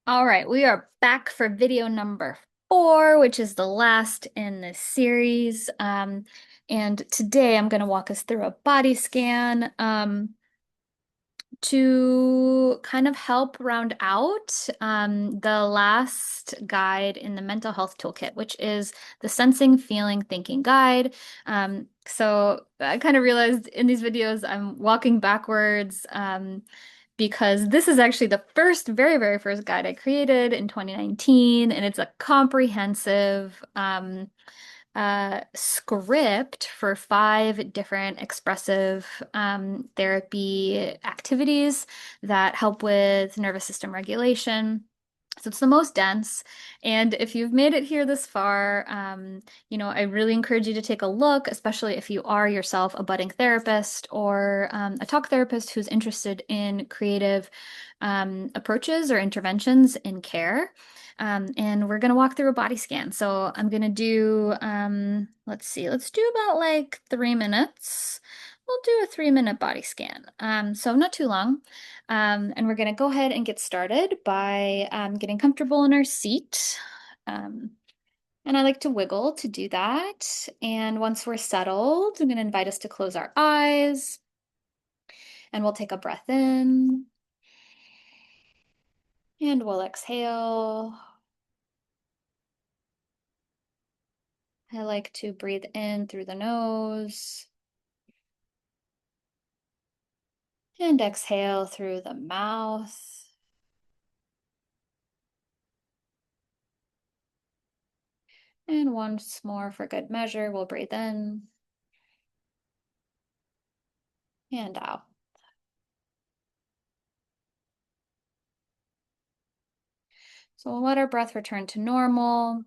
All right, we are back for video number 4, which is the last in this series. And today I'm going to walk us through a body scan to kind of help round out the last guide in the mental health toolkit, which is the Sensing, Feeling, Thinking Guide. So I kind of realized in these videos I'm walking backwards. Because this is actually the very first guide I created in 2019, and it's a comprehensive script for 5 different expressive therapy activities that help with nervous system regulation. So it's the most dense. And if you've made it here this far, I really encourage you to take a look, especially if you are yourself a budding therapist or a talk therapist who's interested in creative approaches or interventions in care. And we're going to walk through a body scan. So I'm going to do, let's see, let's do about like 3 minutes. We'll do a 3-minute body scan. So not too long. And we're going to go ahead and get started by getting comfortable in our seat. Um, and I like to wiggle to do that. And once we're settled, I'm going to invite us to close our eyes and we'll take a breath in and we'll exhale. I like to breathe in through the nose and exhale through the mouth. And once more for good measure, we'll breathe in and out. So we'll let our breath return to normal.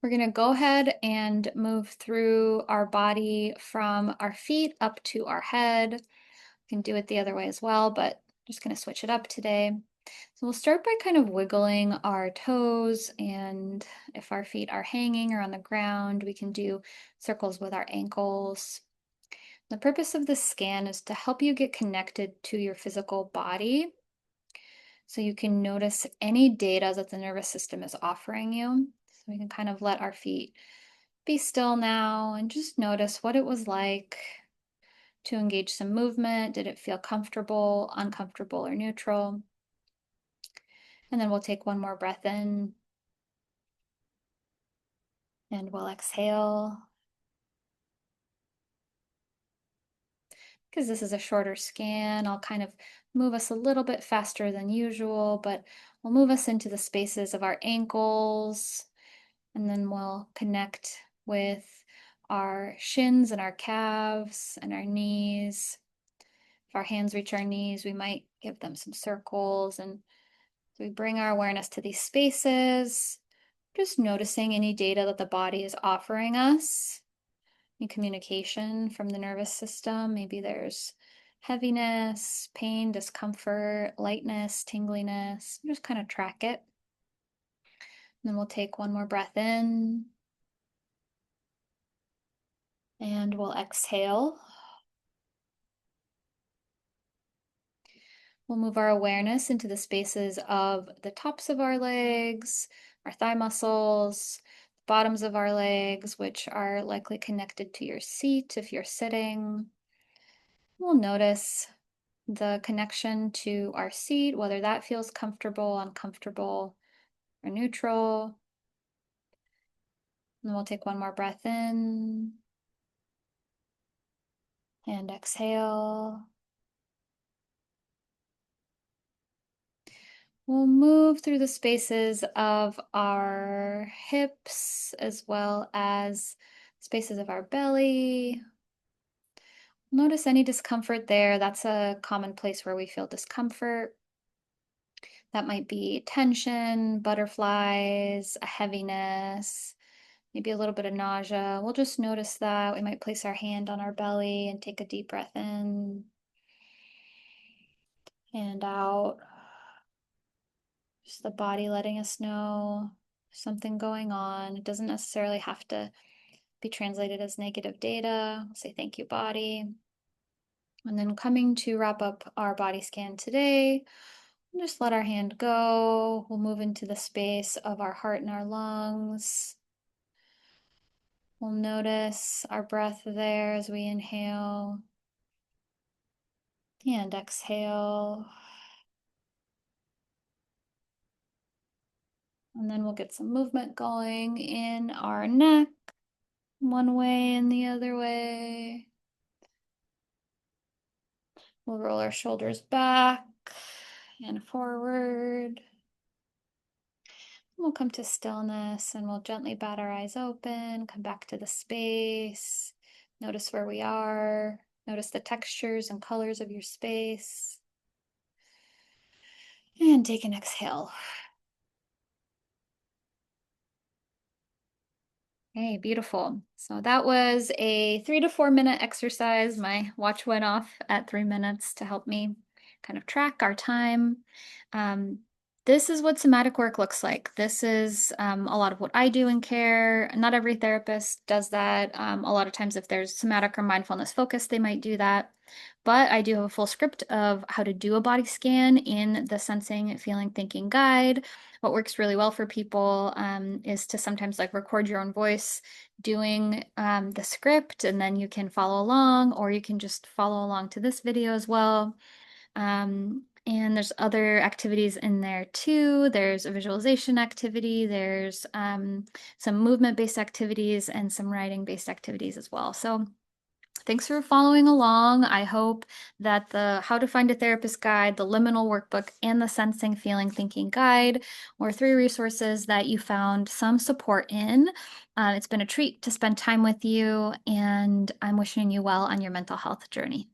We're going to go ahead and move through our body from our feet up to our head. We can do it the other way as well, but I'm just going to switch it up today. So we'll start by kind of wiggling our toes, and if our feet are hanging or on the ground, we can do circles with our ankles. The purpose of this scan is to help you get connected to your physical body so you can notice any data that the nervous system is offering you. So we can kind of let our feet be still now and just notice what it was like to engage some movement. Did it feel comfortable, uncomfortable, or neutral? And then we'll take one more breath in and we'll exhale. Because this is a shorter scan, I'll kind of move us a little bit faster than usual, but we'll move us into the spaces of our ankles, and then we'll connect with our shins and our calves and our knees. If our hands reach our knees, we might give them some circles. And so we bring our awareness to these spaces, just noticing any data that the body is offering us, any communication from the nervous system. Maybe there's heaviness, pain, discomfort, lightness, tingliness. Just kind of track it. And then we'll take one more breath in and we'll exhale. We'll move our awareness into the spaces of the tops of our legs, our thigh muscles, the bottoms of our legs, which are likely connected to your seat if you're sitting. We'll notice the connection to our seat, whether that feels comfortable, uncomfortable, or neutral. And then we'll take one more breath in and exhale. We'll move through the spaces of our hips as well as spaces of our belly. Notice any discomfort there. That's a common place where we feel discomfort. That might be tension, butterflies, a heaviness, maybe a little bit of nausea. We'll just notice that. We might place our hand on our belly and take a deep breath in and out. Just the body letting us know something going on. It doesn't necessarily have to be translated as negative data. We'll say thank you, body. And then coming to wrap up our body scan today, Just let our hand go. We'll move into the space of our heart and our lungs. We'll notice our breath there as we inhale and exhale. And then we'll get some movement going in our neck, one way and the other way. We'll roll our shoulders back and forward. We'll come to stillness and we'll gently bat our eyes open, come back to the space. Notice where we are. Notice the textures and colors of your space. And take an exhale. Okay, beautiful. So that was a 3 to 4 minute exercise. My watch went off at 3 minutes to help me kind of track our time. Um, this is what somatic work looks like. This is a lot of what I do in care. Not every therapist does that. A lot of times, if there's somatic or mindfulness focus, they might do that. But I do have a full script of how to do a body scan in the Sensing, Feeling, Thinking guide. What works really well for people is to sometimes like record your own voice doing the script, and then you can follow along, or you can just follow along to this video as well. And there's other activities in there too. There's a visualization activity, there's some movement-based activities, and some writing-based activities as well. So thanks for following along. I hope that the How to Find a Therapist Guide, the Liminal Workbook, and the Sensing, Feeling, Thinking Guide were 3 resources that you found some support in. It's been a treat to spend time with you, and I'm wishing you well on your mental health journey.